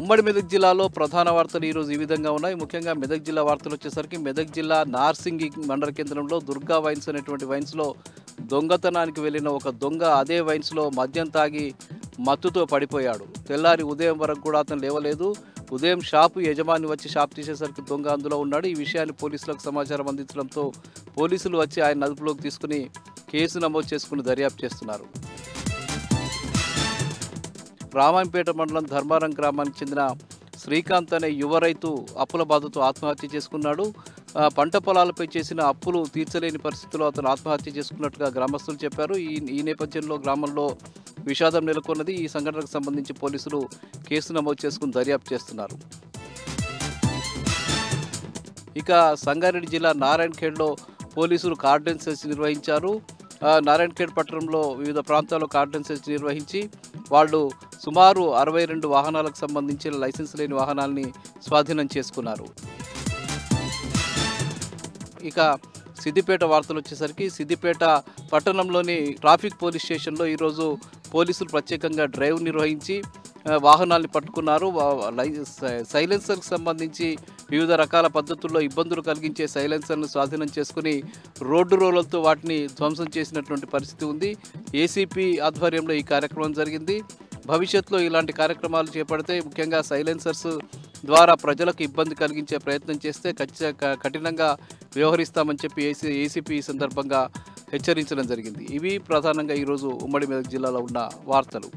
ఉమ్మడి మెదక్ జిల్లాలో ప్రధాన వార్తలు ఈరోజు ఈ విధంగా ఉన్నాయి. ముఖ్యంగా మెదక్ జిల్లా వార్తలు వచ్చేసరికి మెదక్ జిల్లా నార్సింగి మండల కేంద్రంలో దుర్గా వైన్స్ అనేటువంటి వైన్స్లో దొంగతనానికి వెళ్ళిన ఒక దొంగ అదే వైన్స్లో మద్యం తాగి మత్తుతో పడిపోయాడు. తెల్లారి ఉదయం వరకు కూడా అతను లేవలేదు. ఉదయం షాపు యజమాని వచ్చి షాప్ తీసేసరికి దొంగ అందులో ఉన్నాడు. ఈ విషయాన్ని పోలీసులకు సమాచారం అందించడంతో పోలీసులు వచ్చి ఆయన అదుపులోకి తీసుకుని కేసు నమోదు చేసుకుని దర్యాప్తు చేస్తున్నారు. రామాయంపేట మండలం ధర్మారం గ్రామానికి చెందిన శ్రీకాంత్ అనే యువ రైతు అప్పుల బాధతో ఆత్మహత్య చేసుకున్నాడు. పంట పొలాలపై చేసిన అప్పులు తీర్చలేని పరిస్థితుల్లో అతను ఆత్మహత్య చేసుకున్నట్టుగా గ్రామస్తులు చెప్పారు. ఈ నేపథ్యంలో గ్రామంలో విషాదం నెలకొన్నది. ఈ సంఘటనకు సంబంధించి పోలీసులు కేసు నమోదు చేసుకుని దర్యాప్తు చేస్తున్నారు. ఇక సంగారెడ్డి జిల్లా నారాయణఖేడ్లో పోలీసులు కార్డన్ సెర్చ్ నిర్వహించారు. నారాయణఖేడ్ పట్టణంలో వివిధ ప్రాంతాల్లో కార్డన్ సెర్చ్ నిర్వహించి వాళ్ళు సుమారు 62 వాహనాలకు సంబంధించిన లైసెన్స్ లేని వాహనాల్ని స్వాధీనం చేసుకున్నారు. ఇక సిద్దిపేట వార్తలు వచ్చేసరికి సిద్దిపేట పట్టణంలోని ట్రాఫిక్ పోలీస్ స్టేషన్లో ఈరోజు పోలీసులు ప్రత్యేకంగా డ్రైవ్ నిర్వహించి వాహనాల్ని పట్టుకున్నారు. సైలెన్సర్కి సంబంధించి వివిధ రకాల పద్ధతుల్లో ఇబ్బందులు కలిగించే సైలెన్సర్ను స్వాధీనం చేసుకుని రోడ్డు రోలర్తో వాటిని ధ్వంసం చేసినటువంటి పరిస్థితి ఉంది. ఏసీపీ ఆధ్వర్యంలో ఈ కార్యక్రమం జరిగింది. భవిష్యత్తులో ఇలాంటి కార్యక్రమాలు చేపడితే ముఖ్యంగా సైలెన్సర్స్ ద్వారా ప్రజలకు ఇబ్బంది కలిగించే ప్రయత్నం చేస్తే కఠినంగా వ్యవహరిస్తామని చెప్పి ఏసీపీ ఈ సందర్భంగా హెచ్చరించడం జరిగింది. ఇవి ప్రధానంగా ఈరోజు ఉమ్మడి మెదక్ జిల్లాలో ఉన్న వార్తలు.